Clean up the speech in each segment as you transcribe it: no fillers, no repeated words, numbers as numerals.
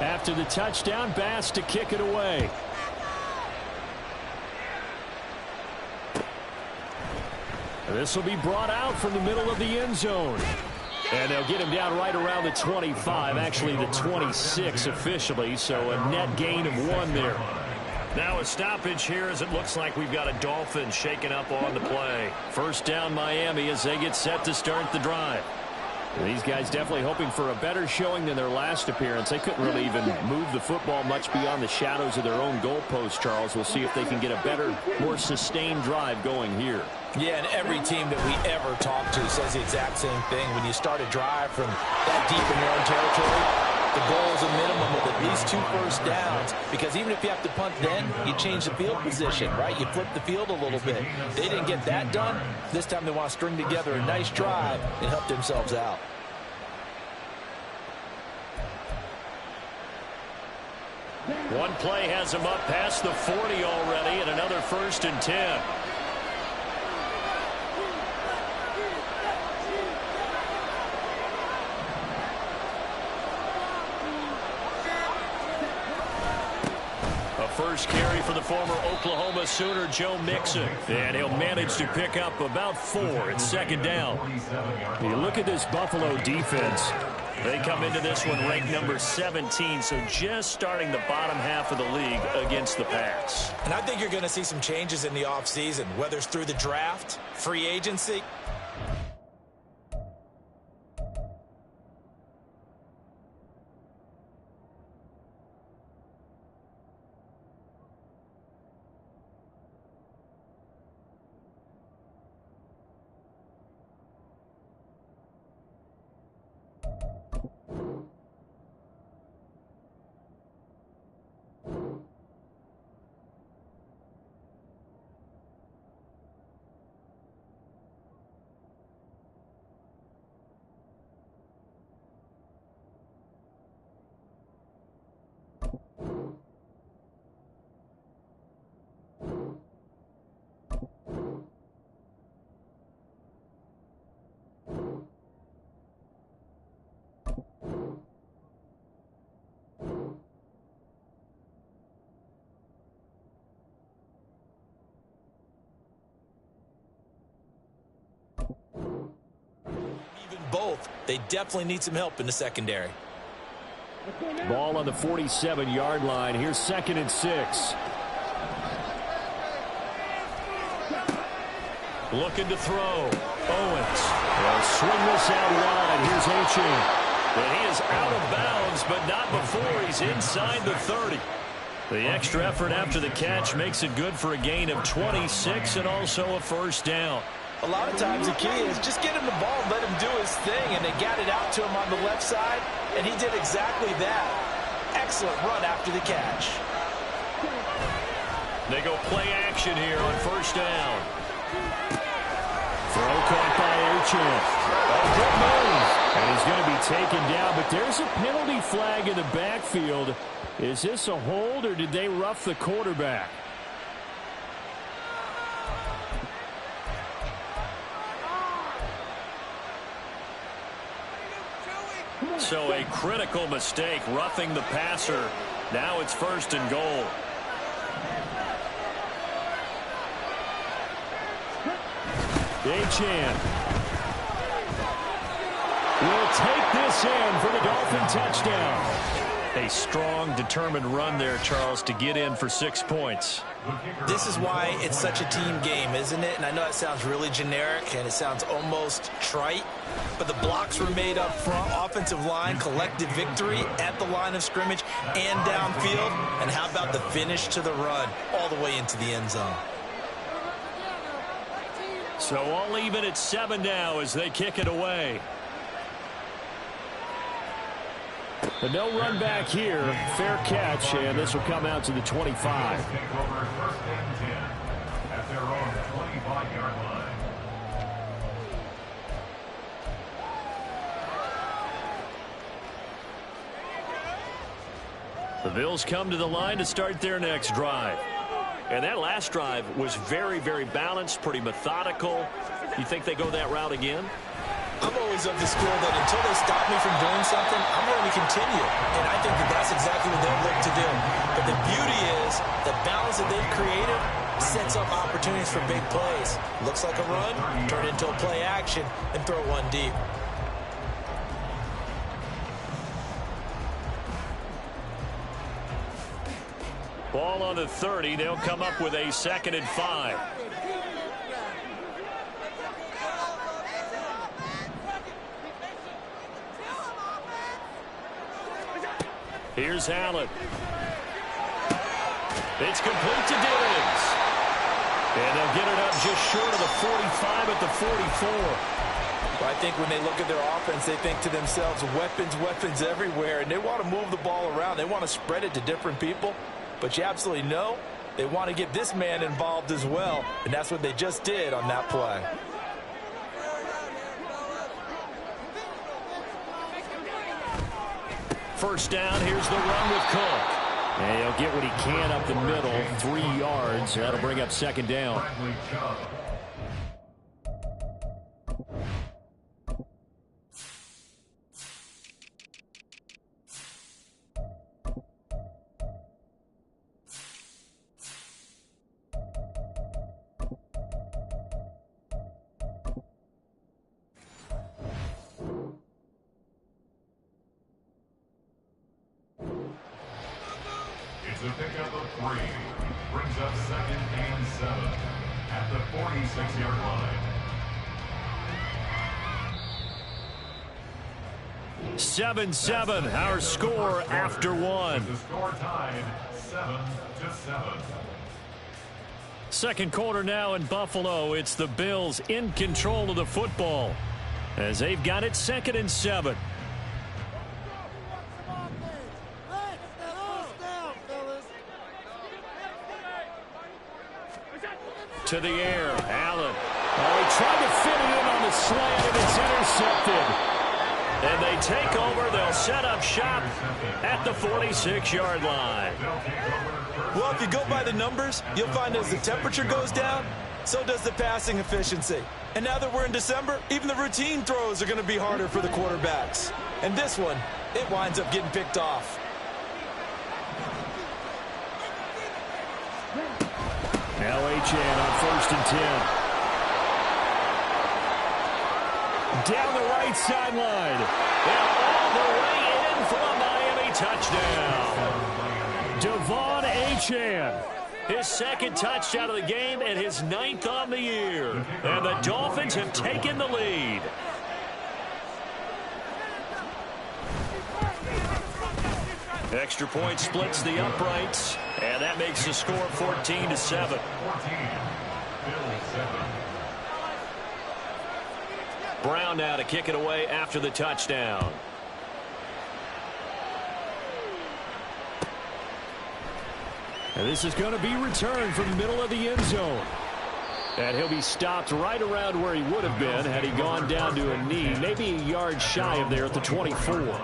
After the touchdown, Bass to kick it away. This will be brought out from the middle of the end zone. And they'll get him down right around the 25, actually the 26 officially, so a net gain of 1 there. Now a stoppage here as it looks like we've got a Dolphins shaking up on the play. First down Miami as they get set to start the drive. These guys definitely hoping for a better showing than their last appearance. They couldn't really even move the football much beyond the shadows of their own goalpost, Charles. We'll see if they can get a better, more sustained drive going here. Yeah, and every team that we ever talk to says the exact same thing. When you start a drive from that deep in your own territory, the goal is a minimum of at least 2 first downs, because even if you have to punt then, you change the field position, right? You flip the field a little bit. They didn't get that done. This time they want to string together a nice drive and help themselves out. One play has him up past the 40 already, and another 1st and 10. First carry for the former Oklahoma Sooner, Joe Mixon. And he'll manage to pick up about 4 at 2nd down. You look at this Buffalo defense. They come into this one ranked number 17, so just starting the bottom half of the league against the pass. And I think you're going to see some changes in the offseason, whether it's through the draft, free agency. Both, they definitely need some help in the secondary. Ball on the 47-yard line. Here's 2nd and 6. Looking to throw. Owens. They'll swing this out wide. Here's Achane. And he is out of bounds, but not before he's inside the 30. The extra effort after the catch makes it good for a gain of 26 and also a 1st down. A lot of times the key is just get him the ball, let him do his thing, and they got it out to him on the left side, and he did exactly that. Excellent run after the catch. They go play action here on 1st down. Throw caught by Achane. A good move. And he's going to be taken down, but there's a penalty flag in the backfield. Is this a hold, or did they rough the quarterback? So a critical mistake, roughing the passer. Now it's 1st and goal. Achane will take this in for the Dolphin touchdown. A strong, determined run there, Charles, to get in for 6 points. This is why it's such a team game, isn't it? And I know it sounds really generic and it sounds almost trite, but the blocks were made up front, offensive line, collective victory at the line of scrimmage and downfield. And how about the finish to the run all the way into the end zone? So all even at 7 now as they kick it away. But no run back here. Fair catch, and this will come out to the 25. The Bills come to the line to start their next drive. And that last drive was very, very balanced, pretty methodical. You think they go that route again? I'm always of the school that until they stop me from doing something, I'm going to continue. And I think that that's exactly what they'll look to do. But the beauty is the balance that they've created sets up opportunities for big plays. Looks like a run, turn it into a play action, and throw one deep. Ball on the 30. They'll come up with a 2nd and 5. Here's Allen. It's complete to Diggs. And they'll get it up just short of the 45 at the 44. Well, I think when they look at their offense, they think to themselves, weapons, weapons everywhere, and they want to move the ball around. They want to spread it to different people. But you absolutely know they want to get this man involved as well, and that's what they just did on that play. First down, here's the run with Cook. And he'll get what he can up the middle, 3 yards. That'll bring up 2nd down. It's a pickup of 3. Brings up 2nd and 7 at the 46-yard line. 7-7, our score after 1. The score tied 7-7. Second quarter now in Buffalo. It's the Bills in control of the football as they've got it 2nd and 7. To the air, Allen. Oh, he tried to fit it in on the slant, and it's intercepted. And they take over. They'll set up shop at the 46-yard line. Well, if you go by the numbers, you'll find as the temperature goes down, so does the passing efficiency. And now that we're in December, even the routine throws are going to be harder for the quarterbacks. And this one, it winds up getting picked off. Now Achane on 1st and 10. Down the right sideline. And all the way in for a Miami touchdown. Devon Achane. His 2nd touchdown of the game and his 9th on the year. And the Dolphins have taken the lead. Extra point splits the uprights, and that makes the score 14-7. Brown now to kick it away after the touchdown. And this is going to be returned from the middle of the end zone. And he'll be stopped right around where he would have been had he gone down to a knee, maybe a yard shy of there at the 24.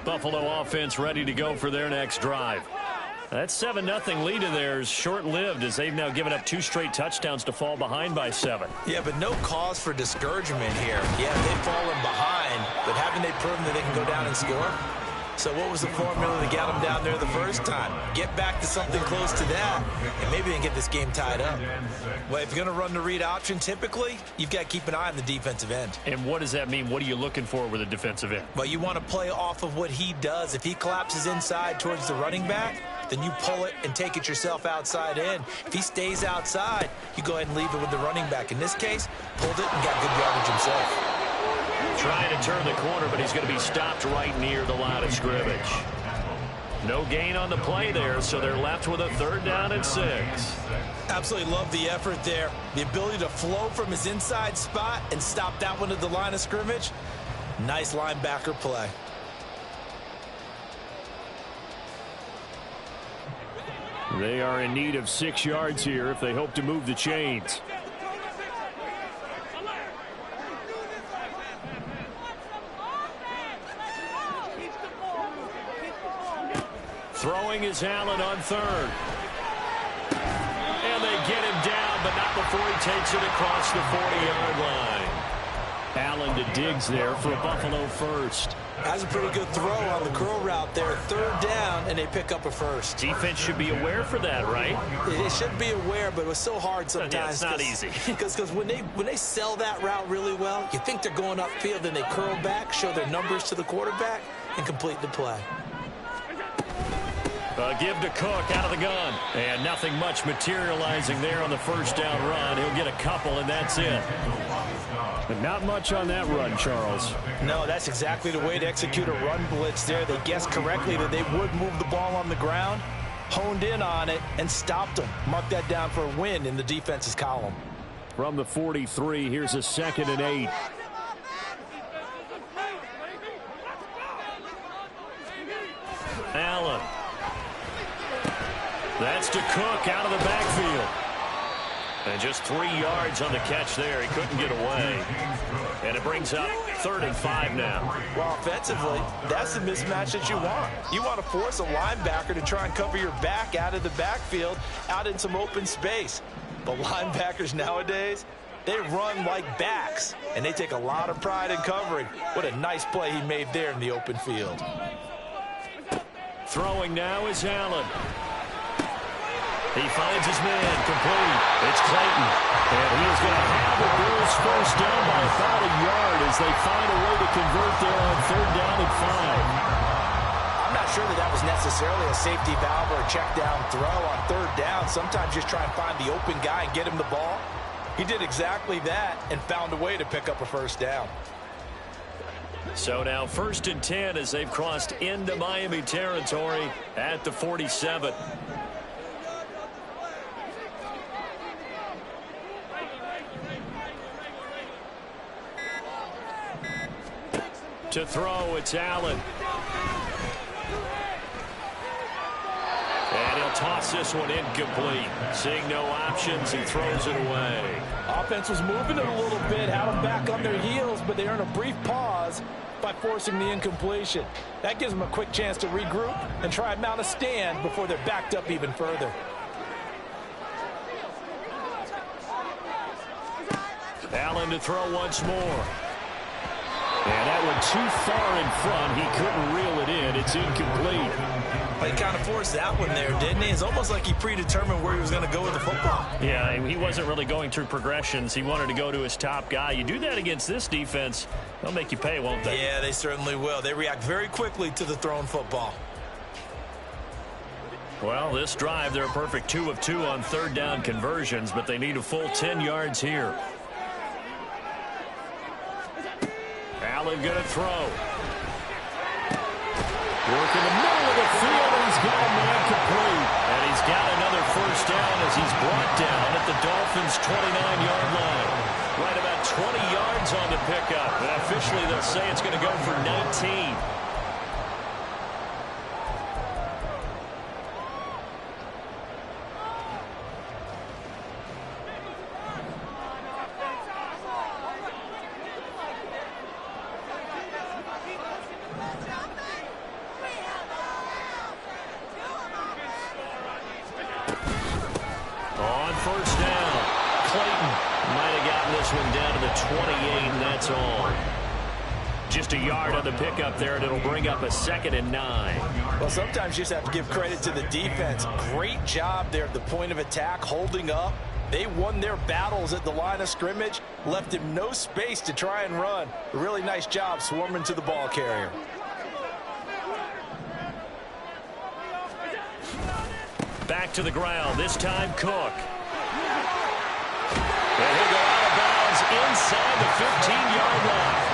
Buffalo offense ready to go for their next drive. That 7-0 lead of theirs short-lived as they've now given up 2 straight touchdowns to fall behind by 7. Yeah, but no cause for discouragement here. Yeah, they've fallen behind, but haven't they proven that they can go down and score? So what was the formula to get them down there the first time? Get back to something close to that, and maybe they can get this game tied up. Well, if you're going to run the read option, typically, you've got to keep an eye on the defensive end. And what does that mean? What are you looking for with a defensive end? Well, you want to play off of what he does. If he collapses inside towards the running back, then you pull it and take it yourself outside in. If he stays outside, you go ahead and leave it with the running back. In this case, pulled it and got good yardage himself. Trying to turn the corner, but he's going to be stopped right near the line of scrimmage. No gain on the play there, so they're left with a 3rd down and 6. Absolutely love the effort there. The ability to flow from his inside spot and stop that one at the line of scrimmage. Nice linebacker play. They are in need of 6 yards here if they hope to move the chains. Throwing is Allen on 3rd. And takes it across the 40-yard line. Allen to Diggs there for a Buffalo first. That's a pretty good throw on the curl route there. 3rd down, and they pick up a first. Defense should be aware for that, right? They should be aware, but it was so hard sometimes. Yeah, it's not easy. Because when they sell that route really well, you think they're going upfield, then they curl back, show their numbers to the quarterback, and complete the play. Give to Cook out of the gun. And nothing much materializing there on the first down run. He'll get a couple, and that's it. But not much on that run, Charles. No, that's exactly the way to execute a run blitz there. They guessed correctly that they would move the ball on the ground, honed in on it, and stopped them. Mark that down for a win in the defense's column. From the 43, here's a 2nd and 8. Allen. That's to Cook out of the backfield. And just 3 yards on the catch there. He couldn't get away. And it brings up 3rd and 5 now. Well, offensively, that's the mismatch that you want. You want to force a linebacker to try and cover your back out of the backfield, out in some open space. But linebackers nowadays, they run like backs, and they take a lot of pride in covering. What a nice play he made there in the open field. Throwing now is Allen. He finds his man, complete. It's Clayton. And he is going to have the Bills first down by about a yard as they find a way to convert there on 3rd down and 5. I'm not sure that was necessarily a safety valve or a check down throw on 3rd down. Sometimes just try and find the open guy and get him the ball. He did exactly that and found a way to pick up a first down. So now 1st and 10 as they've crossed into Miami territory at the 47. To throw, it's Allen. And he'll toss this one incomplete. Seeing no options, he throws it away. Offense was moving it a little bit, had them back on their heels, but they earn a brief pause by forcing the incompletion. That gives them a quick chance to regroup and try and mount a stand before they're backed up even further. Allen to throw once more. And that one too far in front. He couldn't reel it in. It's incomplete. He kind of forced that one there, didn't he? It's almost like he predetermined where he was going to go with the football. Yeah, he wasn't really going through progressions. He wanted to go to his top guy. You do that against this defense, they'll make you pay, won't they? Yeah, they certainly will. They react very quickly to the thrown football. Well, this drive, they're a perfect 2 of 2 on 3rd down conversions, but they need a full 10 yards here. Allen going to throw. Work in the middle of the field, and he's got a man complete. And he's got another first down as he's brought down at the Dolphins' 29-yard line. Right about 20 yards on the pickup. And officially, they'll say it's going to go for 19. Just a yard on the pickup there, and it'll bring up a 2nd and 9. Well, sometimes you just have to give credit to the defense. Great job there at the point of attack, holding up. They won their battles at the line of scrimmage, left him no space to try and run. A really nice job swarming to the ball carrier. Back to the ground, this time Cook. And he'll go out of bounds inside the 15-yard line.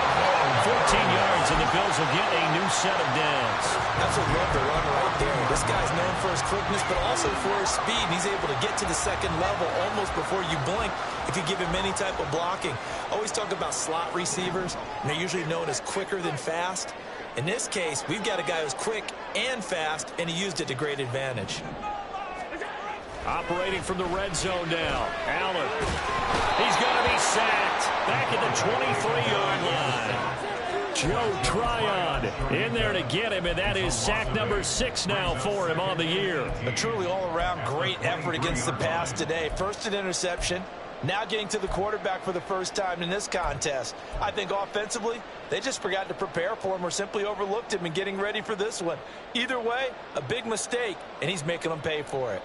14 yards, and the Bills will get a new set of downs. That's a love to run right there. This guy's known for his quickness, but also for his speed. He's able to get to the 2nd level almost before you blink if you give him any type of blocking. Always talk about slot receivers, and they're usually known as quicker than fast. In this case, we've got a guy who's quick and fast, and he used it to great advantage. Operating from the red zone now. Allen. He's going to be sacked back at the 23-yard line. Joe Tryon in there to get him, and that is sack number 6 now for him on the year. A truly all-around great effort against the pass today. First an interception, Now getting to the quarterback for the first time in this contest. I think offensively, they just forgot to prepare for him or simply overlooked him in getting ready for this one. Either way, a big mistake, and he's making them pay for it.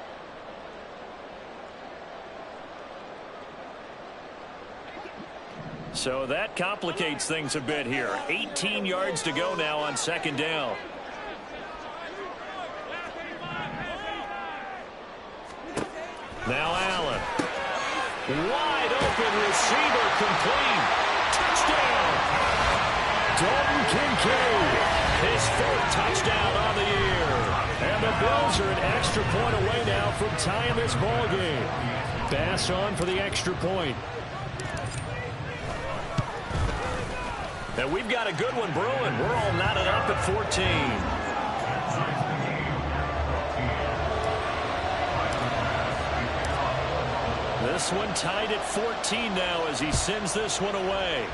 So that complicates things a bit here. 18 yards to go now on second down. Now Allen. Wide open receiver complete. Touchdown. Dalton Kincaid. His fourth touchdown on the year. And the Bills are an extra point away now from tying this ball game. Bass on for the extra point. And we've got a good one brewing. We're all knotted up at 14. This one tied at 14 now as he sends this one away.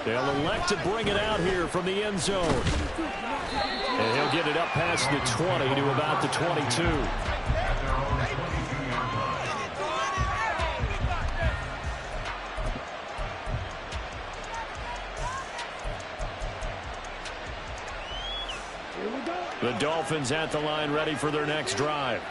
They'll elect to bring it out here from the end zone. And he'll get it up past the 20 to about the 22. The Dolphins at the line ready for their next drive.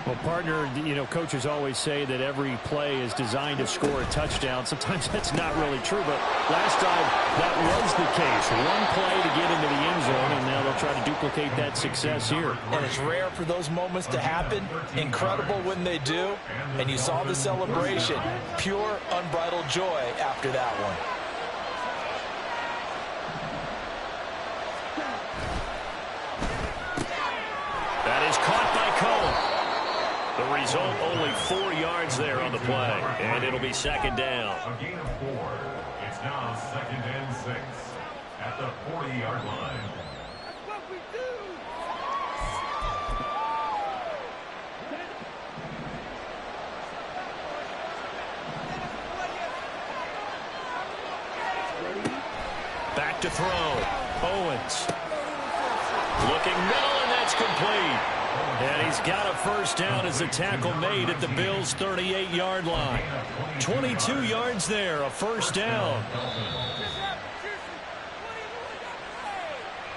Well, partner, you know, coaches always say that every play is designed to score a touchdown. Sometimes that's not really true, but last time that was the case. One play to get into the end zone, and now they'll try to duplicate that success here. And it's rare for those moments to happen. Incredible when they do. And you saw the celebration. Pure, unbridled joy after that one. That is caught by Cole. The result, only 4 yards there on the play. And it'll be second down. A gain of 4. It's now second and 6 at the 40-yard line. That's what we do. Back to throw. Owens. Looking middle, and that's complete. And he's got a first down as a tackle made at the Bills' 38-yard line. 22 yards there, a first down.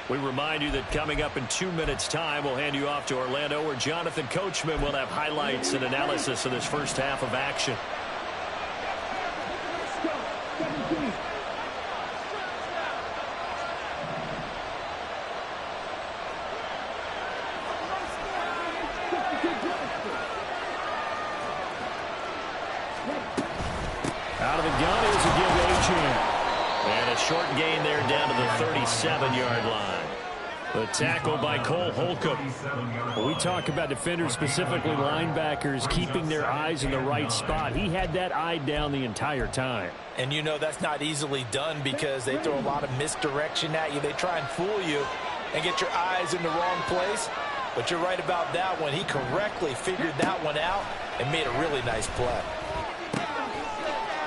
We remind you that coming up in 2 minutes' time, we'll hand you off to Orlando, where Jonathan Coachman will have highlights and analysis of this first half of action. Out of the gun is a give to Achane. And a short gain there down to the 37-yard line. The tackle by Cole Holcomb. When we talk about defenders, specifically linebackers, keeping their eyes in the right spot. He had that eye down the entire time. And you know that's not easily done because they throw a lot of misdirection at you. They try and fool you and get your eyes in the wrong place. But you're right about that one. He correctly figured that one out and made a really nice play.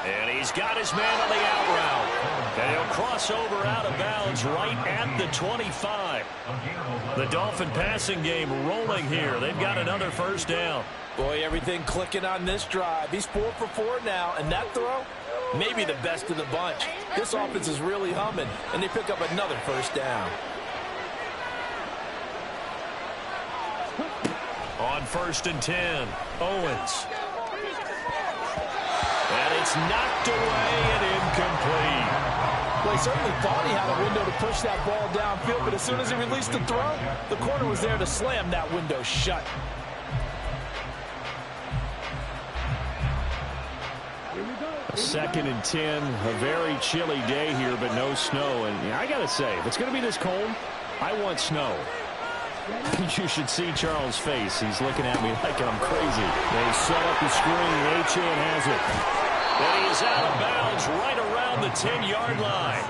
And he's got his man on the out route. And he'll cross over out of bounds right at the 25. The Dolphin passing game rolling here. They've got another first down. Boy, everything clicking on this drive. He's 4 for 4 now, and that throw, maybe the best of the bunch. This offense is really humming, and they pick up another first down. On 1st and 10, Owens. And it's knocked away and incomplete. Well, he certainly thought he had a window to push that ball downfield, but as soon as he released the throw, the corner was there to slam that window shut. Second and 10, a very chilly day here, but no snow. And I got to say, if it's going to be this cold, I want snow. You should see Charles' face. He's looking at me like I'm crazy. They set up the screen. Achane has it. And he's out of bounds right around the 10-yard line.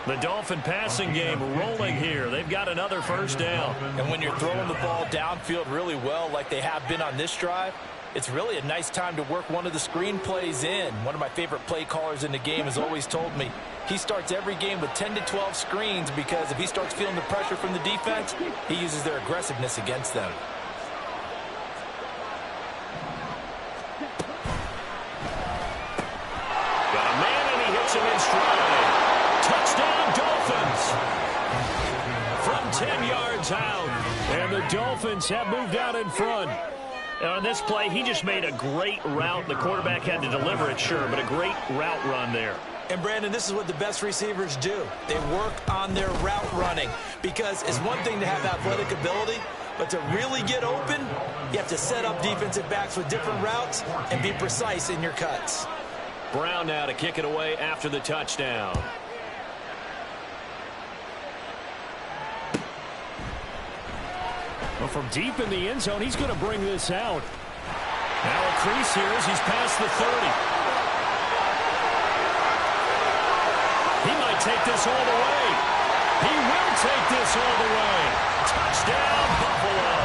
The Dolphin passing game rolling here. They've got another first down. And when you're throwing the ball downfield really well like they have been on this drive, it's really a nice time to work one of the screen plays in. One of my favorite play callers in the game has always told me he starts every game with 10 to 12 screens because if he starts feeling the pressure from the defense, he uses their aggressiveness against them. The Dolphins have moved out in front. Now on this play, he just made a great route. The quarterback had to deliver it, sure, but a great route run there. And, Brandon, this is what the best receivers do. They work on their route running because it's one thing to have athletic ability, but to really get open, you have to set up defensive backs with different routes and be precise in your cuts. Brown now to kick it away after the touchdown. Well, from deep in the end zone, he's going to bring this out. Now a crease here as he's past the 30. He might take this all the way. He will take this all the way. Touchdown, Buffalo.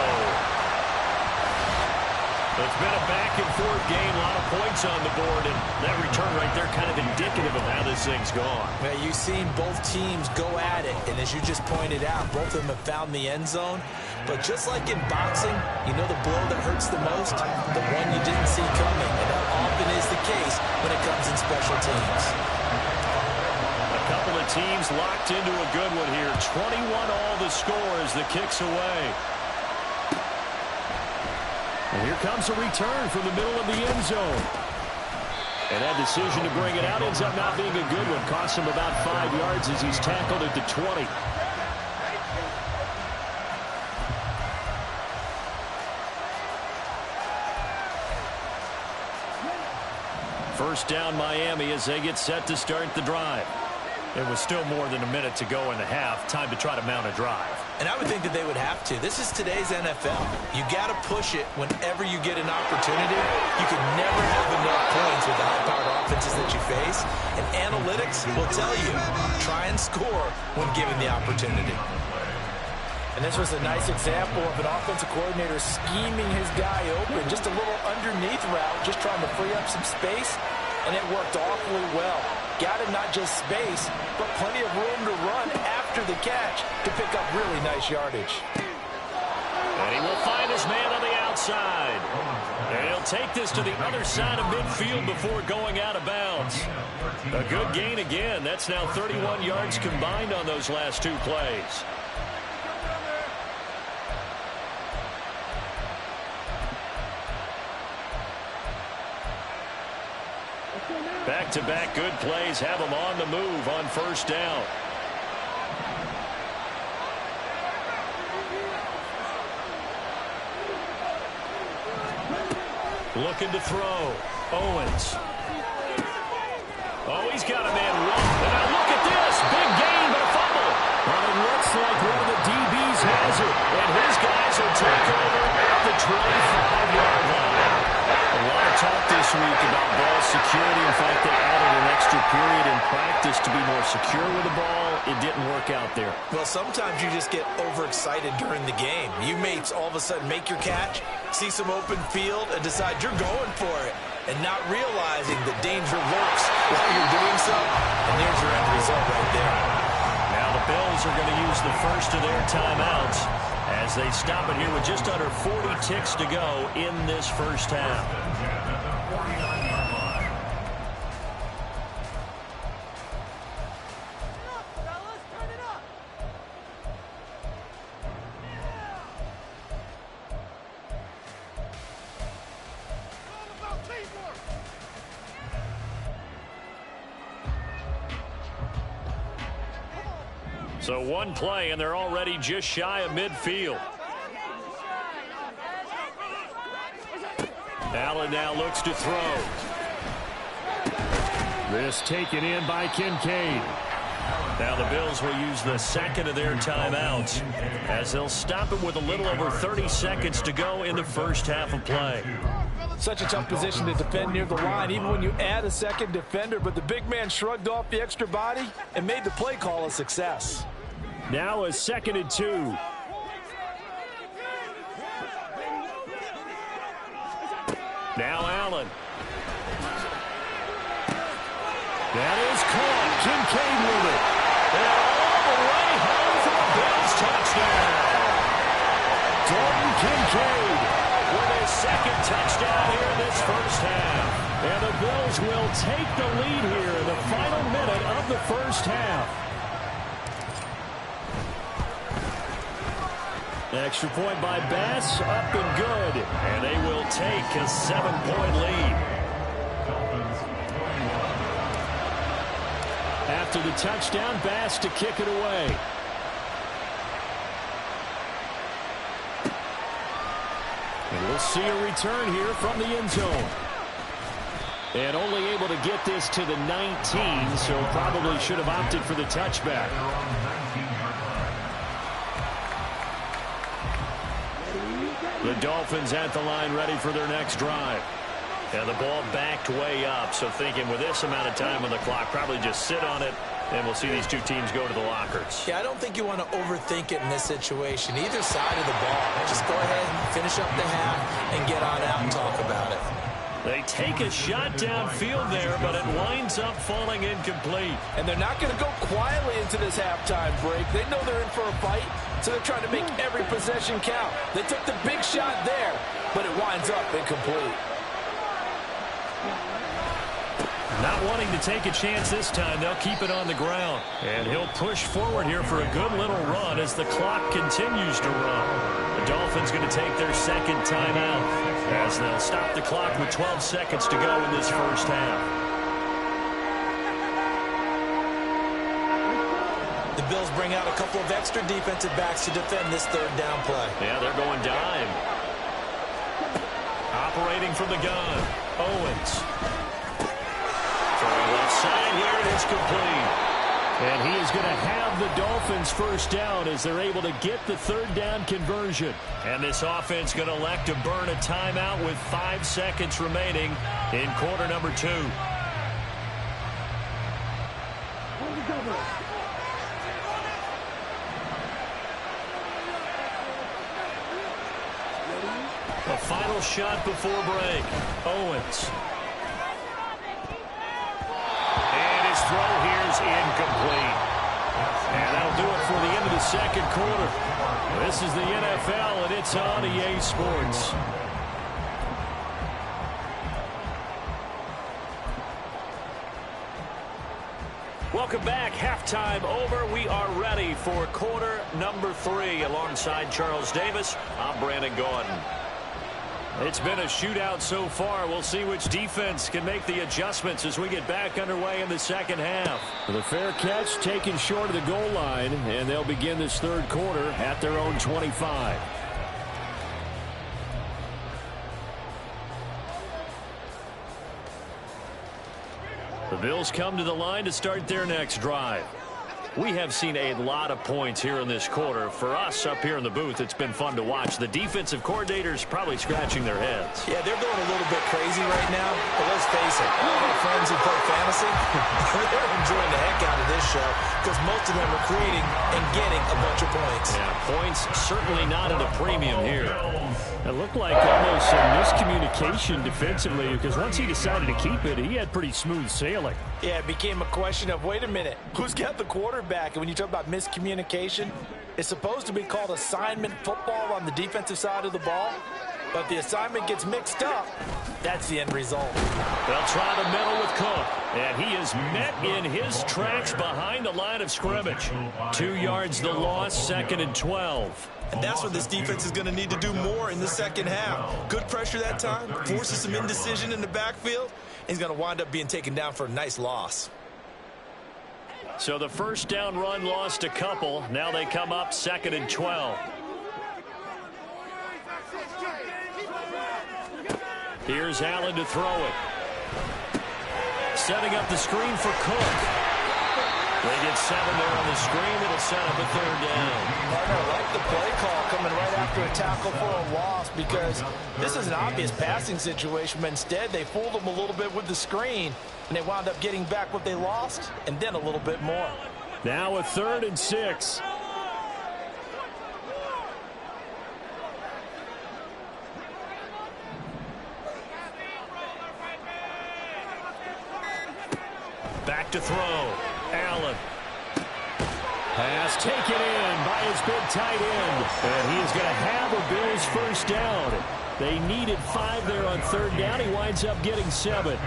It's been a back-and-forth game, a lot of points on the board, and that return right there kind of indicative of how this thing's gone. Well, you've seen both teams go at it, and as you just pointed out, both of them have found the end zone. But just like in boxing, you know the blow that hurts the most? The one you didn't see coming, and that often is the case when it comes in special teams. A couple of teams locked into a good one here. 21 all the score as the kick's away. And here comes a return from the middle of the end zone. And that decision to bring it out ends up not being a good one. Costs him about 5 yards as he's tackled at the 20. First down Miami as they get set to start the drive. It was still more than a minute to go in the half. Time to try to mount a drive. And I would think that they would have to. This is today's NFL. You got to push it whenever you get an opportunity. You can never have enough points with the high-powered offenses that you face. And analytics will tell you, try and score when given the opportunity. And this was a nice example of an offensive coordinator scheming his guy open. Just a little underneath route, just trying to free up some space. And it worked awfully well. Got him not just space, but plenty of room to run after the catch to pick up really nice yardage. And he will find his man on the outside. And he'll take this to the other side of midfield before going out of bounds. A good gain again. That's now 31 yards combined on those last two plays. Back-to-back good plays have them on the move on first down. Looking to throw. Owens. Oh, he's got a man wrong. And now look at this. Big gain, but a fumble. Well, it looks like one of the DBs has it. And his guys will take over at the 25-yard line. A lot of talk this week about ball security. In fact, they added an extra period in practice to be more secure with the ball. It didn't work out there. Well, sometimes you just get overexcited during the game. You may all of a sudden make your catch, see some open field, and decide you're going for it, and not realizing the danger lurks while you're doing so. And there's your end result right there. Now the Bills are going to use the first of their timeouts as they stop it here with just under 40 ticks to go in this first half. So one play, and they're already just shy of midfield. Allen now looks to throw. This taken in by Kincaid. Now the Bills will use the second of their timeouts as they'll stop it with a little over 30 seconds to go in the first half of play. Such a tough position to defend near the line, even when you add a second defender, but the big man shrugged off the extra body and made the play call a success. Now a 2nd and 2. Now Allen. That is caught. Kincaid with it. And all the way home for a Bills touchdown. Dalton Kincaid with his second touchdown here in this first half. And the Bills will take the lead here in the final minute of the first half. Extra point by Bass, up and good. And they will take a 7-point lead. After the touchdown, Bass to kick it away. And we'll see a return here from the end zone. And only able to get this to the 19, so probably should have opted for the touchback. The Dolphins at the line ready for their next drive. And the ball backed way up, so thinking with this amount of time on the clock, probably just sit on it, and we'll see these two teams go to the lockers. Yeah, I don't think you want to overthink it in this situation. Either side of the ball. Just go ahead, finish up the half, and get on out and talk about it. They take a shot downfield there, but it winds up falling incomplete. And they're not going to go quietly into this halftime break. They know they're in for a fight, so they're trying to make every possession count. They took the big shot there, but it winds up incomplete. Not wanting to take a chance this time, they'll keep it on the ground. And he'll push forward here for a good little run as the clock continues to run. The Dolphins going to take their second timeout as they'll stop the clock with 12 seconds to go in this first half. The Bills bring out a couple of extra defensive backs to defend this third down play. Yeah, they're going dime. Operating from the gun, Owens. Throwing left side here, and it's complete. And he is going to have the Dolphins first down as they're able to get the third down conversion. And this offense going to elect to burn a timeout with 5 seconds remaining in quarter number 2. A final shot before break. Owens. And his throw here is incomplete. And that'll do it for the end of the second quarter. This is the NFL, and it's on EA Sports. Welcome back. Halftime over. We are ready for quarter number 3. Alongside Charles Davis, I'm Brandon Gordon. It's been a shootout so far. We'll see which defense can make the adjustments as we get back underway in the second half. The fair catch taken short of the goal line, and they'll begin this third quarter at their own 25. The Bills come to the line to start their next drive. We have seen a lot of points here in this quarter. For us up here in the booth, it's been fun to watch. The defensive coordinators probably scratching their heads. Yeah, they're going a little bit crazy right now. But let's face it, all of our friends who play fantasy, they're enjoying the heck out of this show because most of them are creating and getting a bunch of points. Yeah, points certainly not at a premium here. It looked like almost some miscommunication defensively because once he decided to keep it, he had pretty smooth sailing. Yeah, it became a question of, wait a minute, who's got the quarterback? And when you talk about miscommunication, it's supposed to be called assignment football on the defensive side of the ball. But if the assignment gets mixed up, that's the end result. They'll try the middle with Cook. And he is met in his tracks behind the line of scrimmage. 2 yards the loss, 2nd and 12. And that's what this defense is going to need to do more in the second half. Good pressure that time, forces some indecision in the backfield. He's going to wind up being taken down for a nice loss. So the first down run lost a couple. Now they come up 2nd and 12. Here's Allen to throw it. Setting up the screen for Cook. They get 7 there on the screen. It'll set up a third down. Partner, I like the play call coming right after a tackle for a loss because this is an obvious passing situation, but instead they fooled them a little bit with the screen, and they wound up getting back what they lost and then a little bit more. Now a 3rd and 6. Back to throw. Allen. Pass taken in by his big tight end. And he is going to have a Bills first down. They needed 5 there on 3rd down. He winds up getting 7.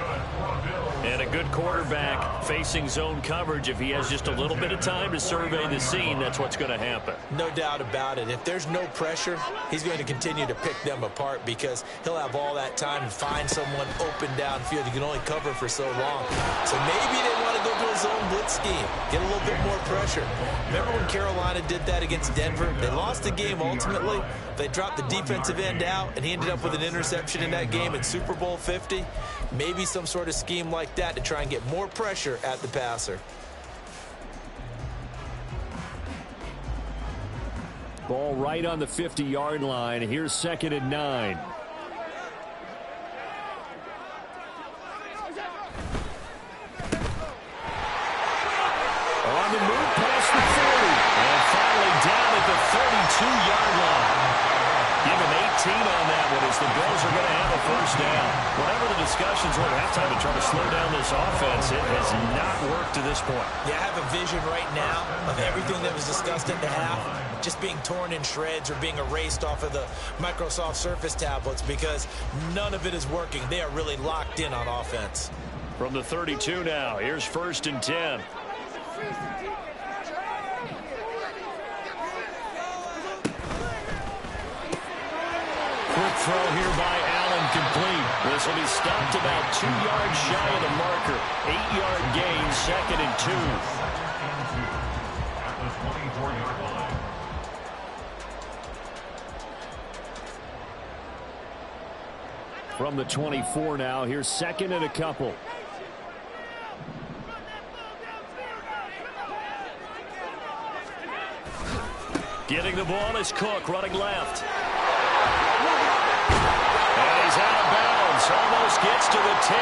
And a good quarterback facing zone coverage. If he has just a little bit of time to survey the scene, that's what's going to happen. No doubt about it. If there's no pressure, he's going to continue to pick them apart because he'll have all that time to find someone open downfield. You can only cover for so long. So maybe they want to go to a zone blitz scheme, get a little bit more pressure. Remember when Carolina did that against Denver? They lost the game ultimately. They dropped the defensive end out, and he ended up with an interception in that game in Super Bowl 50. Maybe some sort of scheme like that to try and get more pressure at the passer. Ball right on the 50-yard line. Here's 2nd and 9. On the move past the 40. And finally down at the 32-yard line. Give him 18 on that one as the Bills are going to have a first down. Whatever the discussions were at halftime to try to slow down this offense, it has not worked to this point. Yeah, I have a vision right now of everything that was discussed at the half just being torn in shreds or being erased off of the Microsoft Surface tablets because none of it is working. They are really locked in on offense. From the 32 now, here's 1st and 10. Quick throw here by Allen, complete. This will be stopped about 2 yards shy of the marker. 8-yard gain, 2nd and 2. At the 24-yard line. From the 24 now, here's 2nd and a couple. Getting the ball is Cook, running left. And he's out of bounds, almost gets to the 10.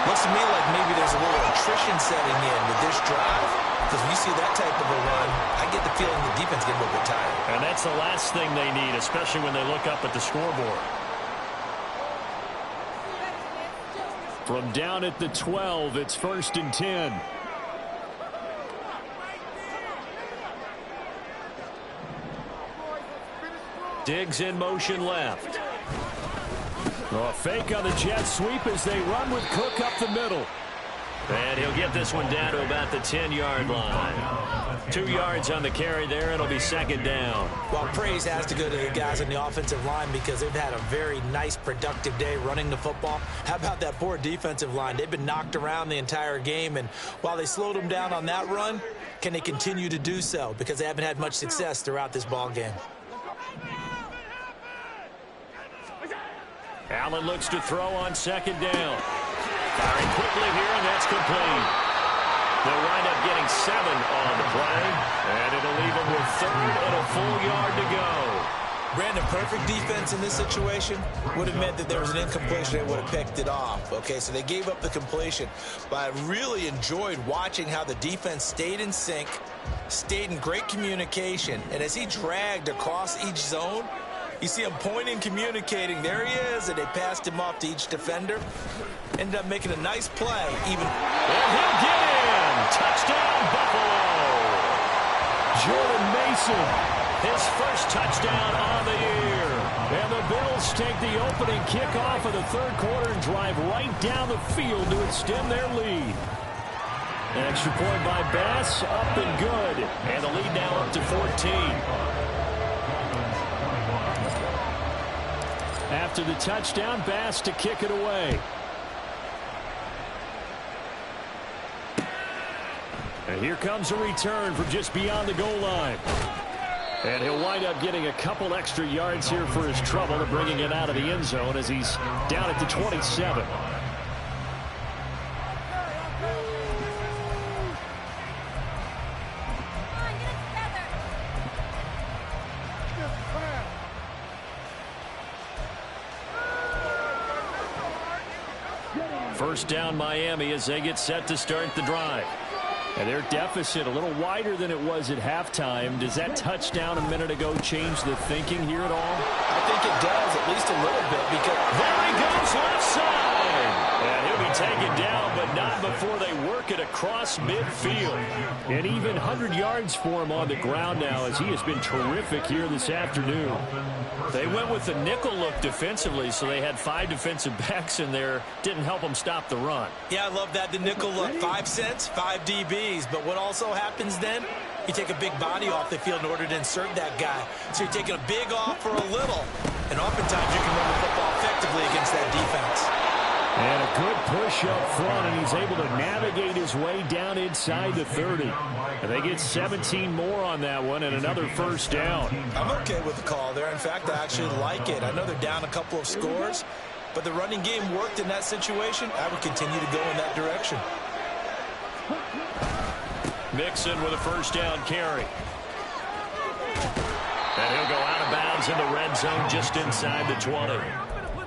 Looks to me like maybe there's a little attrition setting in with this drive. Because when you see that type of a run, I get the feeling the defense getting a little bit tired. And that's the last thing they need, especially when they look up at the scoreboard. From down at the 12, it's 1st and 10. Diggs in motion left. A fake on the jet sweep as they run with Cook up the middle. And he'll get this one down to about the 10-yard line. 2 yards on the carry there. It'll be 2nd down. Well, praise has to go to the guys on the offensive line because they've had a very nice, productive day running the football. How about that poor defensive line? They've been knocked around the entire game, and while they slowed them down on that run, can they continue to do so? Because they haven't had much success throughout this ball game. Allen looks to throw on 2nd down. Firing quickly here, and that's complete. They'll wind up getting 7 on the play, and it'll leave them with 3rd and a full yard to go. Brandon, perfect defense in this situation would have meant that there was an incompletion. They would have picked it off. Okay, so they gave up the completion. But I really enjoyed watching how the defense stayed in sync, stayed in great communication, and as he dragged across each zone, you see him pointing, communicating. There he is, and they passed him off to each defender. Ended up making a nice play. And he'll get in. Touchdown, Buffalo. Jordan Mason, his first touchdown on the year. And the Bills take the opening kickoff of the 3rd quarter and drive right down the field to extend their lead. An extra point by Bass, up and good. And the lead now up to 14. After the touchdown, Bass to kick it away. And here comes a return from just beyond the goal line. And he'll wind up getting a couple extra yards here for his trouble and bringing it out of the end zone as he's down at the 27. First down Miami as they get set to start the drive. And their deficit a little wider than it was at halftime. Does that touchdown a minute ago change the thinking here at all? I think it does, at least a little bit, because there he goes left side. And he'll be taken down, but but not before they work it across midfield. And even 100 yards for him on the ground now, as he has been terrific here this afternoon. They went with the nickel look defensively, so they had 5 defensive backs in there. Didn't help them stop the run. Yeah, I love that, the nickel look. 5 cents, 5 DBs. But what also happens then? You take a big body off the field in order to insert that guy. So you're taking a big off for a little. And oftentimes you can run the football effectively against that defense. And a good push up front, and he's able to navigate his way down inside the 30. And they get 17 more on that one and another first down. I'm okay with the call there. In fact, I actually like it. I know they're down a couple of scores, but the running game worked in that situation. I would continue to go in that direction. Mixon with a first down carry. And he'll go out of bounds in the red zone just inside the 20.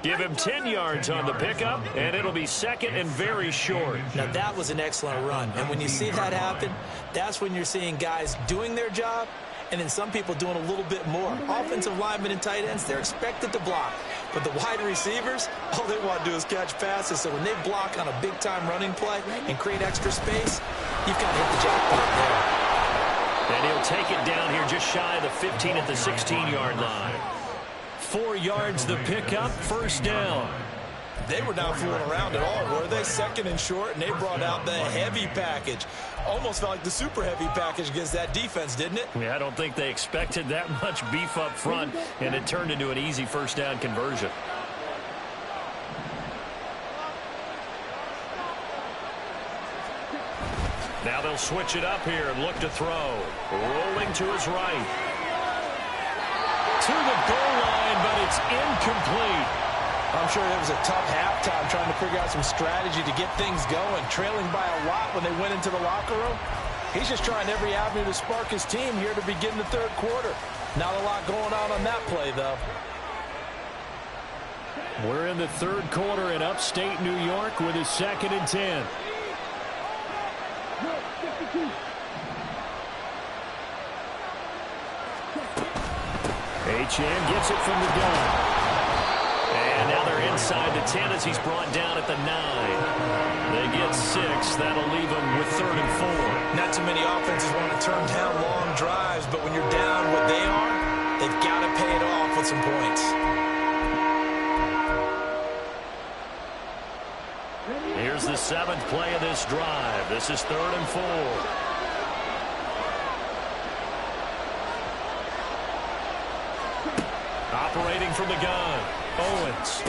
Give him 10 yards on the pickup, and it'll be second and very short. Now, that was an excellent run. And when you see that happen, that's when you're seeing guys doing their job and then some people doing a little bit more. Offensive linemen and tight ends, they're expected to block. But the wide receivers, all they want to do is catch passes. So when they block on a big-time running play and create extra space, you've got to hit the jackpot there. And he'll take it down here just shy of the 15 at the 16-yard line. 4 yards the pickup, first down. They were not fooling around at all, were they? Second and short, and they brought out the heavy package. Almost felt like the super heavy package against that defense, didn't it? Yeah, I don't think they expected that much beef up front, and it turned into an easy first down conversion. Now they'll switch it up here and look to throw. Rolling to his right. To the goal line, but it's incomplete. I'm sure it was a tough halftime trying to figure out some strategy to get things going. Trailing by a lot when they went into the locker room. He's just trying every avenue to spark his team here to begin the third quarter. Not a lot going on that play, though. We're in the third quarter in upstate New York with a 2nd and 10. Achane gets it from the gun. And now they're inside the 10 as he's brought down at the 9. They get 6. That'll leave them with 3rd and 4. Not too many offenses want to turn down long drives, but when you're down what they are, they've got to pay it off with some points. Here's the 7th play of this drive. This is 3rd and 4. Operating from the gun, Owens.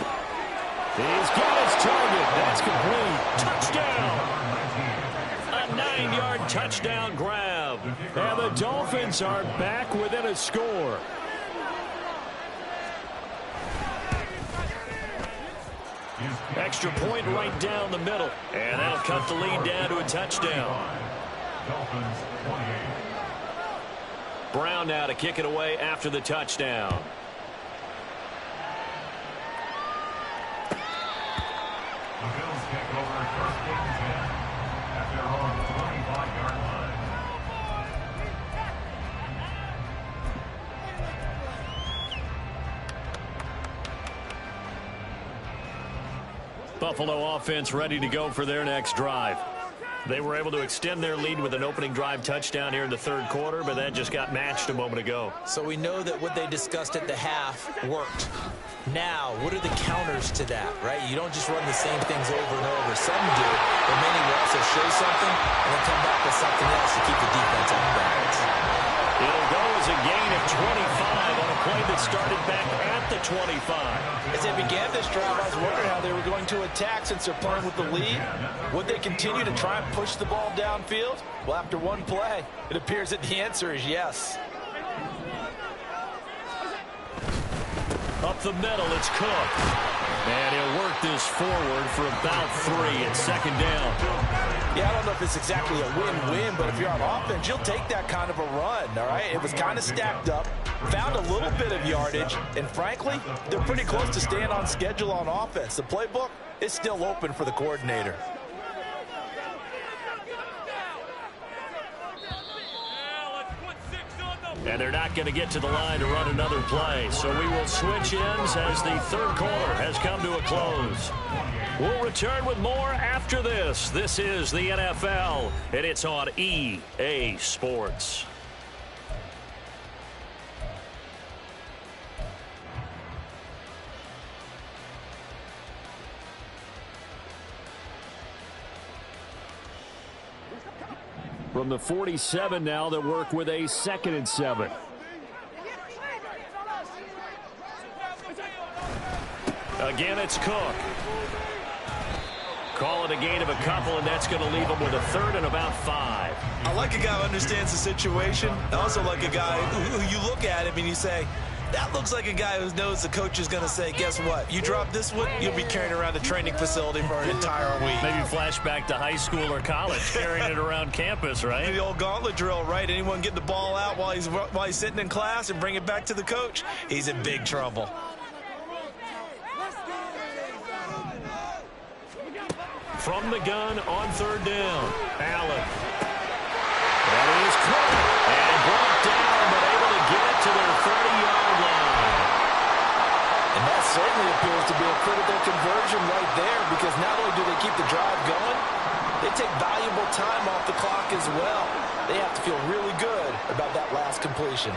He's got his target. That's complete. Touchdown. A 9-yard touchdown grab. And the Dolphins are back within a score. Extra point right down the middle. And that'll cut the lead down to a touchdown. Dolphins 28. Brown now to kick it away after the touchdown. The Bills kick over 1st and 10 at their own 25-yard line. Buffalo offense ready to go for their next drive. They were able to extend their lead with an opening drive touchdown here in the third quarter, but that just got matched a moment ago. So we know that what they discussed at the half worked. Now, what are the counters to that, right? You don't just run the same things over and over. Some do, but many will also show something and then come back with something else to keep the defense on balance. It'll go as a gain of 25 on a play that started back at the 25. As they began this drive, I was wondering how they were going to attack since they're playing with the lead. Would they continue to try and push the ball downfield? Well, after one play, it appears that the answer is yes. Up the middle, it's Cook. And he'll work this forward for about 3 and 2nd down. Yeah, I don't know if it's exactly a win-win, but if you're on offense, you'll take that kind of a run, all right? It was kind of stacked up, found a little bit of yardage, and frankly, they're pretty close to staying on schedule on offense. The playbook is still open for the coordinator. And they're not going to get to the line to run another play. So we will switch ends as the third quarter has come to a close. We'll return with more after this. This is the NFL, and it's on EA Sports. From the 47 now, they work with a 2nd and 7. Again, it's Cook. Call it a gain of a couple, and that's going to leave them with a 3rd and about 5. I like a guy who understands the situation. I also like a guy who you look at him and you say, that looks like a guy who knows the coach is going to say, guess what? You drop this one, you'll be carrying around the training facility for an entire week. Maybe flashback to high school or college, carrying it around campus, right? The old gauntlet drill, right? Anyone get the ball out while he's sitting in class and bring it back to the coach, he's in big trouble. From the gun on 3rd down, Allen. That is Cook. And brought down, but able to get it to their 30-yard line. And that certainly appears to be a critical conversion right there, because not only do they keep the drive going, they take valuable time off the clock as well. They have to feel really good about that last completion.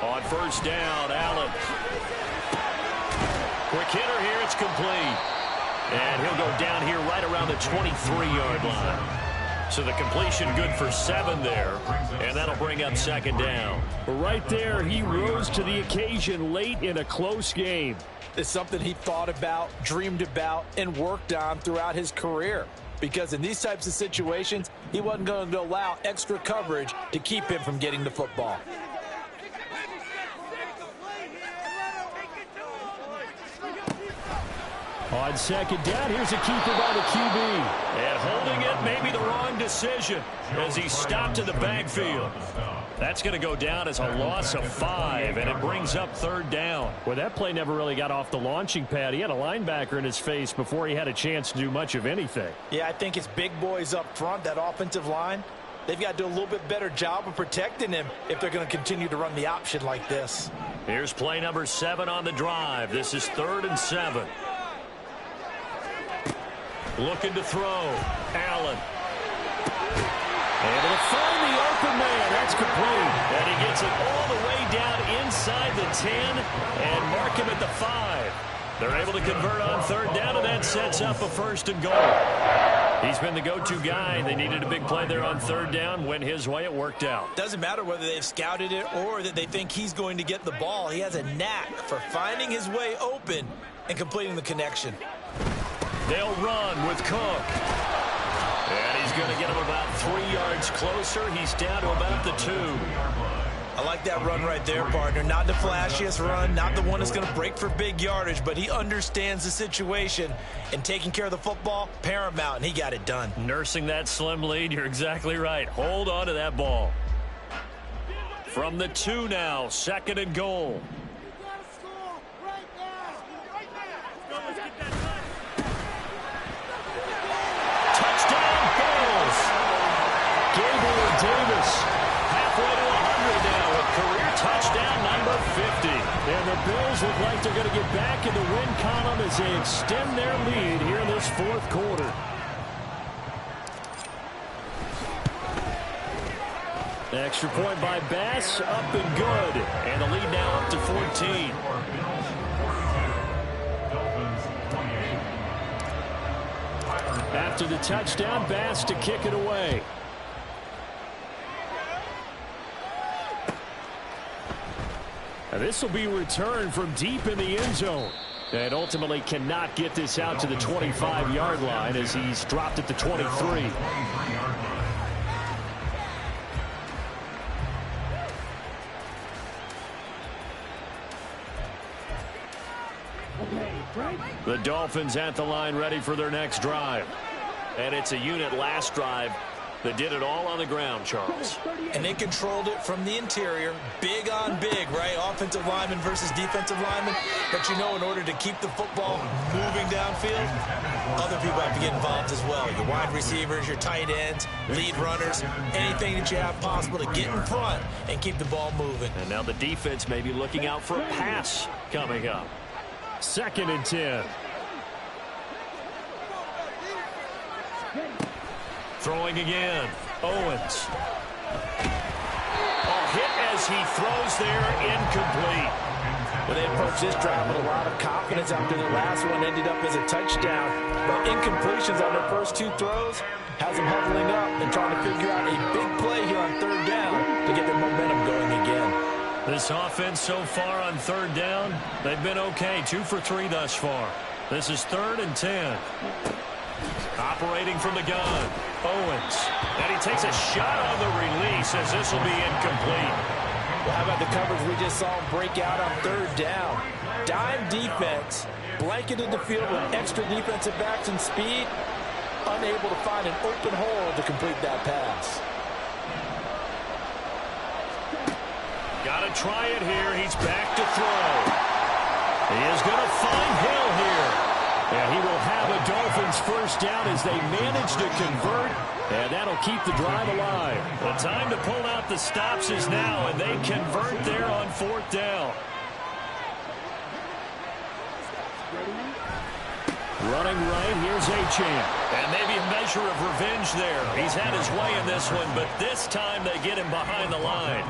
On 1st down, Allen. Quick hitter here, it's complete. And he'll go down here right around the 23-yard line. So the completion good for 7 there, and that'll bring up 2nd down. Right there, he rose to the occasion late in a close game. It's something he thought about, dreamed about, and worked on throughout his career. Because in these types of situations, he wasn't going to allow extra coverage to keep him from getting the football. On 2nd down, here's a keeper by the QB. And holding it may be the wrong decision as he stopped in the backfield. That's going to go down as a loss of 5, and it brings up 3rd down. Well, that play never really got off the launching pad. He had a linebacker in his face before he had a chance to do much of anything. Yeah, I think it's big boys up front, that offensive line. They've got to do a little bit better job of protecting him if they're going to continue to run the option like this. Here's play number 7 on the drive. This is 3rd and 7. Looking to throw. Allen. Able to find the open man. That's complete. And he gets it all the way down inside the 10 and mark him at the 5. They're able to convert on 3rd down, and that sets up a 1st and goal. He's been the go-to guy. They needed a big play there on 3rd down. Went his way. It worked out. Doesn't matter whether they've scouted it or that they think he's going to get the ball. He has a knack for finding his way open and completing the connection. They'll run with Cook. And he's going to get him about 3 yards closer. He's down to about the 2. I like that run right there, partner. Not the flashiest run, not the one that's going to break for big yardage, but he understands the situation, and taking care of the football, paramount, and he got it done. Nursing that slim lead, you're exactly right. Hold on to that ball. From the 2 now, 2nd and goal. Davis halfway to 100 now with career touchdown number 50. And the Bills look like they're going to get back in the win column as they extend their lead here in this 4th quarter. Extra point by Bass, up and good. And the lead now up to 14. After the touchdown, Bass to kick it away. And this will be returned from deep in the end zone. And ultimately cannot get this out to the 25-yard line as he's dropped at the 23. The Dolphins at the line ready for their next drive. And it's a unit last drive They did it all on the ground, Charles. And they controlled it from the interior, big on big, right? Offensive lineman versus defensive lineman. But, you know, in order to keep the football moving downfield, other people have to get involved as well. Your wide receivers, your tight ends, lead runners, anything that you have possible to get in front and keep the ball moving. And now the defense may be looking out for a pass coming up. 2nd and 10. Throwing again. Owens. Hit as he throws there, incomplete. When they approach this drive with a lot of confidence after their last one ended up as a touchdown. But incompletions on their first 2 throws has them huddling up and trying to figure out a big play here on 3rd down to get their momentum going again. This offense so far on 3rd down, they've been okay. 2 for 3 thus far. This is 3rd and 10. Operating from the gun, Owens. And he takes a shot on the release as this will be incomplete. Well, how about the coverage we just saw him break out on 3rd down? Dime defense, blanketed the field with extra defensive backs and speed, unable to find an open hole to complete that pass. Got to try it here. He's back to throw. He is going to find Hill here. And he will have a Dolphins first down as they manage to convert, and that'll keep the drive alive. The time to pull out the stops is now, and they convert there on 4th down. Running right, here's Achane. And maybe a measure of revenge there. He's had his way in this one, but this time they get him behind the line.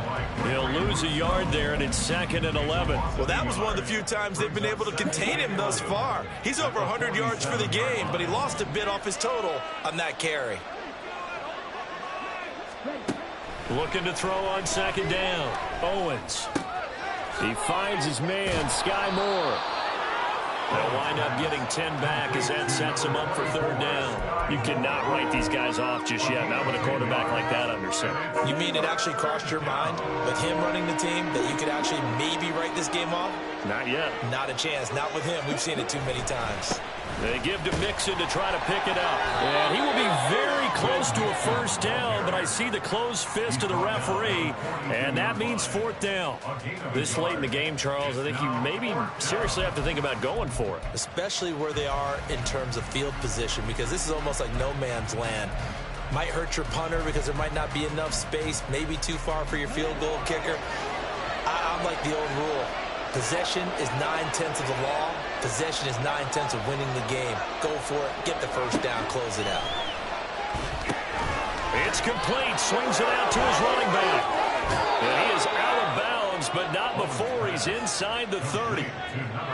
He'll lose a yard there, and it's 2nd and 11. Well, that was one of the few times they've been able to contain him thus far. He's over 100 yards for the game, but he lost a bit off his total on that carry. Looking to throw on 2nd down. Owens. He finds his man, Sky Moore. They'll wind up getting 10 back as that sets him up for 3rd down. You cannot write these guys off just yet, not with a quarterback like that under center. You mean it actually crossed your mind with him running the team that you could actually maybe write this game off? Not yet. Not a chance. Not with him. We've seen it too many times. They give to Mixon to try to pick it up. And he will be very close to a first down, but I see the closed fist of the referee, and that means 4th down. This late in the game, Charles, I think you maybe seriously have to think about going for it. Especially where they are in terms of field position, because this is almost like no man's land. Might hurt your punter because there might not be enough space, maybe too far for your field goal kicker. I'm like the old rule. Possession is 9/10 of the law. Possession is 9/10 of winning the game. Go for it. Get the first down. Close it out. It's complete. Swings it out to his running back. And he is out of bounds, but not before he's inside the 30.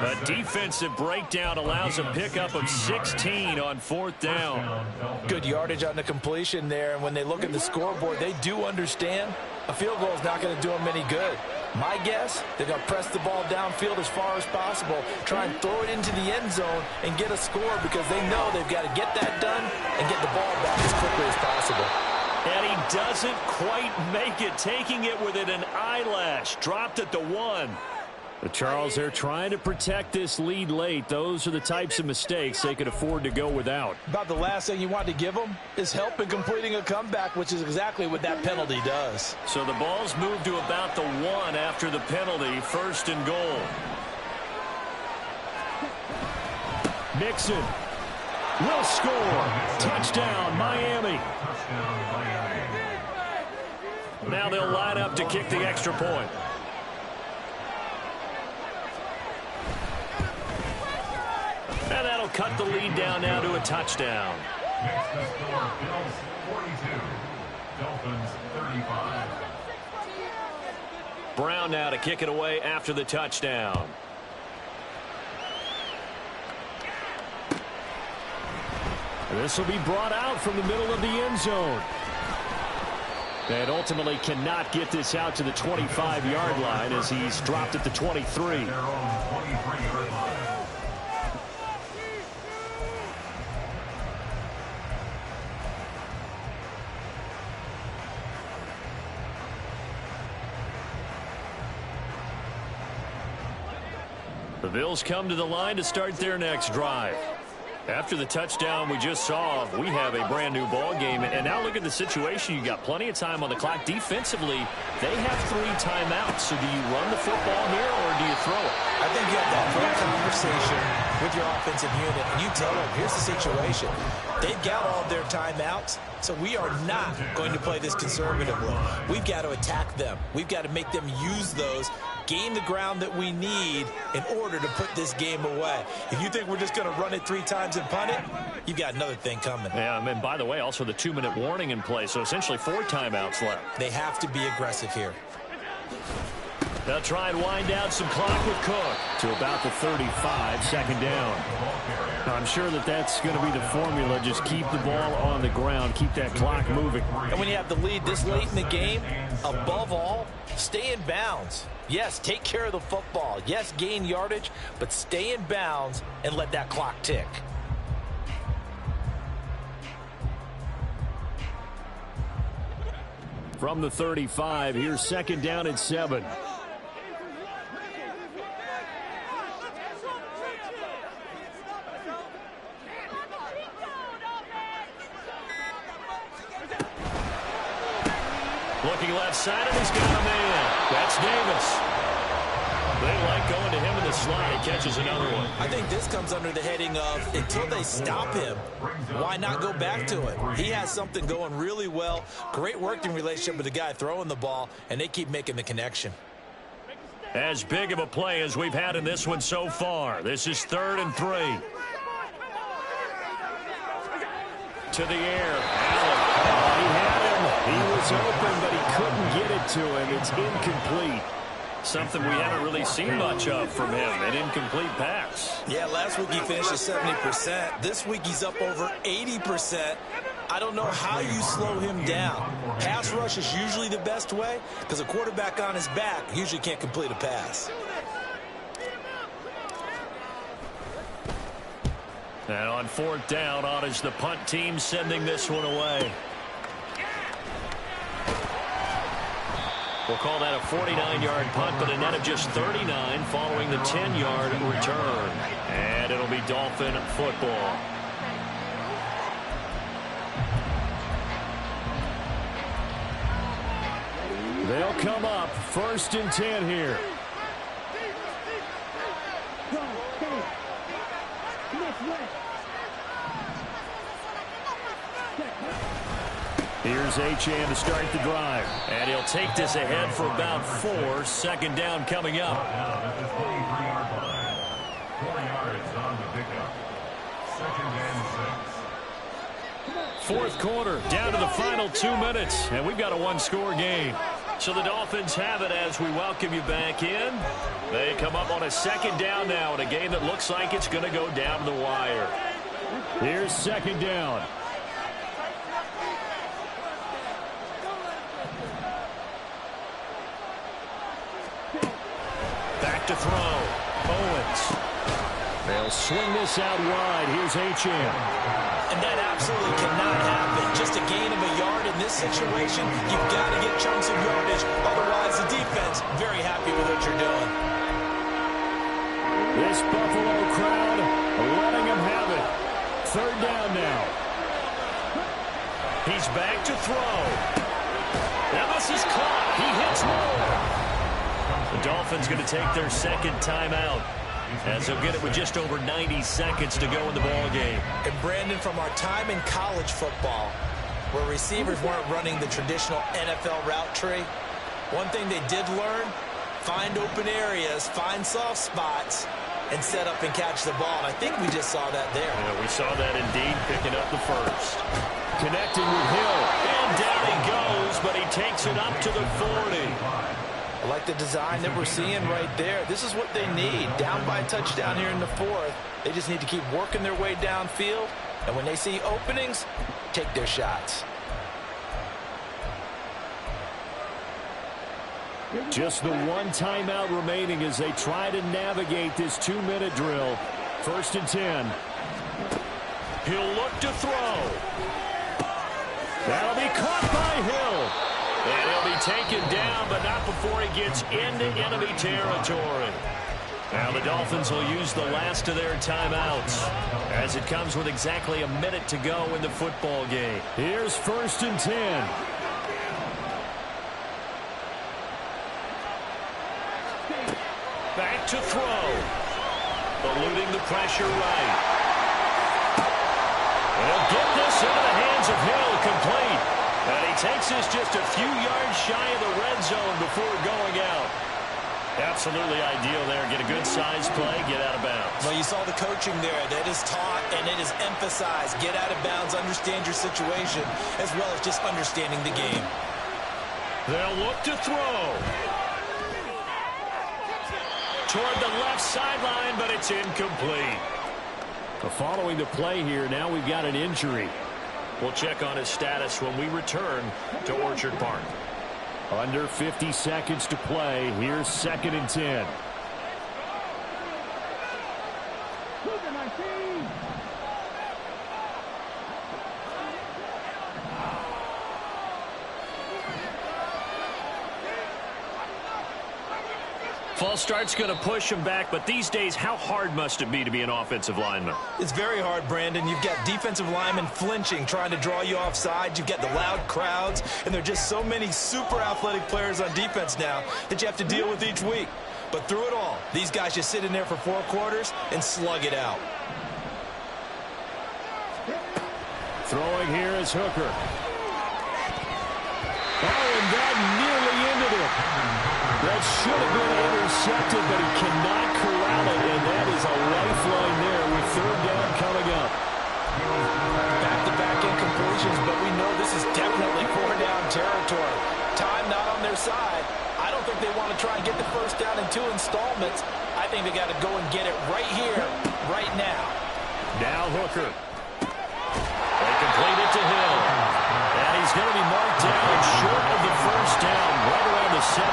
A defensive breakdown allows a pickup of 16 on 4th down. Good yardage on the completion there. And when they look at the scoreboard, they do understand a field goal is not going to do them any good. My guess, they're going to press the ball downfield as far as possible, try and throw it into the end zone and get a score because they know they've got to get that done and get the ball back as quickly as possible. And he doesn't quite make it, taking it within an eyelash. Dropped at the 1. But Charles, they're trying to protect this lead late. Those are the types of mistakes they could afford to go without. About the last thing you want to give them is help in completing a comeback, which is exactly what that penalty does. So the ball's moved to about the 1 after the penalty. 1st and goal. Mixon will score. Touchdown, Miami. Now they'll line up to kick the extra point. And that'll cut the lead down now to a touchdown. Next to score, Bills 42, Dolphins 35. Brown now to kick it away after the touchdown. This will be brought out from the middle of the end zone. And ultimately cannot get this out to the 25-yard line as he's dropped at the 23. Their own 23-yard line. The Bills come to the line to start their next drive. After the touchdown we just saw, we have a brand new ball game. And now look at the situation. You got plenty of time on the clock. Defensively, they have 3 timeouts. So do you run the football here or do you throw it? I think you have that full conversation with your offensive unit, and you tell them, here's the situation. They've got all their timeouts, so we are not going to play this conservatively. We've got to attack them. We've got to make them use those, gain the ground that we need in order to put this game away. If you think we're just going to run it 3 times and punt it, you've got another thing coming. Yeah, and by the way, also the 2-minute warning in play, so essentially 4 timeouts left. They have to be aggressive here. They'll try and wind down some clock with Cook to about the 35, second down. I'm sure that's going to be the formula. Just keep the ball on the ground, keep that clock moving. And when you have the lead this late in the game, above all, stay in bounds. Yes, take care of the football. Yes, gain yardage, but stay in bounds and let that clock tick. From the 35, here's second down and 7. Looking left side, and he's got a man. That's Davis. They like going to him in the slot. He catches another one. I think this comes under the heading of, until they stop him, why not go back to it? He has something going really well. Great working relationship with the guy throwing the ball, and they keep making the connection. As big of a play as we've had in this one so far. This is 3rd and 3. To the air. Allen. He had him. He was open, but he couldn't get it to him. It's incomplete. Something we haven't really seen much of from him, an incomplete pass. Yeah, last week he finished at 70%. This week he's up over 80%. I don't know how you slow him down. Pass rush is usually the best way because a quarterback on his back usually can't complete a pass. And on 4th down, on is the punt team sending this one away. We'll call that a 49-yard punt, but a net of just 39 following the 10-yard return. And it'll be Dolphin football. They'll come up 1st and 10 here. Here's Achane to start the drive. And he'll take this ahead for about 4. Second down coming up. Down at the 23-yard line. 4 yards on the pickup. 2nd and 6. 4th quarter, down to the final 2 minutes. And we've got a 1-score game. So the Dolphins have it as we welcome you back in. They come up on a 2nd down now in a game that looks like it's going to go down to the wire. Here's 2nd down. Back to throw. Owens. They'll swing this out wide. Here's Achane. And that absolutely cannot happen. Just a gain of a yard in this situation, you've got to get chunks of yardage. Otherwise, the defense, very happy with what you're doing. This Buffalo crowd letting him have it. 3rd down now. He's back to throw. Now this is caught. He hits more. The Dolphins going to take their 2nd timeout, as they'll get it with just over 90 seconds to go in the ball game. And Brandon, from our time in college football, where receivers weren't running the traditional NFL route tree, one thing they did learn, find open areas, find soft spots, and set up and catch the ball. And I think we just saw that there. Yeah, we saw that indeed, picking up the 1st. Connecting with Hill, and down he goes, but he takes it up to the 40. I like the design that we're seeing right there. This is what they need. Down by a touchdown here in the 4th. They just need to keep working their way downfield. And when they see openings, take their shots. Just the 1 timeout remaining as they try to navigate this 2-minute drill. 1st and 10. He'll look to throw. That'll be caught by Hill. And he'll be taken down, but not before he gets into enemy territory. Now the Dolphins will use the last of their timeouts as it comes with exactly a minute to go in the football game. Here's 1st and 10. Back to throw. Eluding the pressure right. He'll get this into the hands of Hill, complete. And he takes this just a few yards shy of the red zone before going out. Absolutely ideal there. Get a good size play, get out of bounds. Well, you saw the coaching there. That is taught and it is emphasized. Get out of bounds, understand your situation, as well as just understanding the game. They'll look to throw. Toward the left sideline, but it's incomplete. Following the play here, now we've got an injury. We'll check on his status when we return to Orchard Park. Under 50 seconds to play. Here's 2nd and 10. False start's going to push him back, but these days, how hard must it be to be an offensive lineman? It's very hard, Brandon. You've got defensive linemen flinching, trying to draw you offside. You've got the loud crowds, and there are just so many super athletic players on defense now that you have to deal with each week. But through it all, these guys just sit in there for 4 quarters and slug it out. Throwing here is Hooker. Oh, and that nearly ended it. That should have been intercepted, but he cannot corral it, and that is a lifeline there with 3rd down coming up. Back-to-back incompletions, but we know this is definitely 4-down territory. Time not on their side. I don't think they want to try and get the 1st down in 2 installments. I think they got to go and get it right here, right now. Now Hooker. They complete it to Hill. And he's going to be marked down short of the 1st down, right around the 17.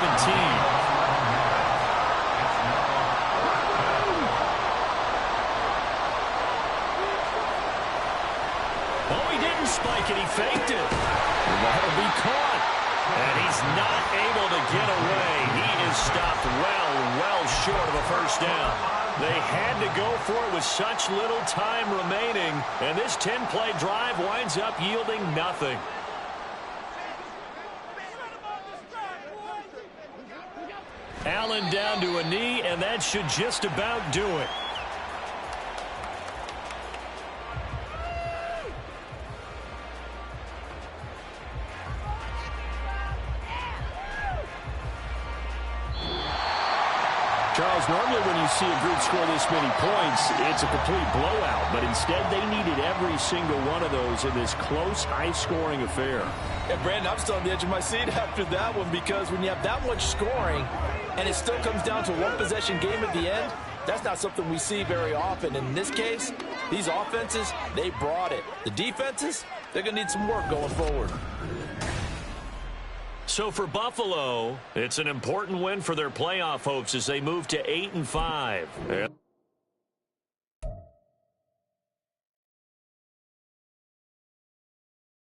Oh, he didn't spike it. He faked it. That'll be caught. And he's not able to get away. He is stopped well short of a 1st down. They had to go for it with such little time remaining, and this 10-play drive winds up yielding nothing. Allen down to a knee, and that should just about do it. Charles, normally when you see a group score this many points, it's a complete blowout. But instead, they needed every single one of those in this close, high-scoring affair. Yeah, Brandon, I'm still on the edge of my seat after that one, because when you have that much scoring and it still comes down to 1-possession game at the end, that's not something we see very often. In this case, these offenses, they brought it. The defenses, they're going to need some work going forward. So for Buffalo, it's an important win for their playoff hopes as they move to 8-5.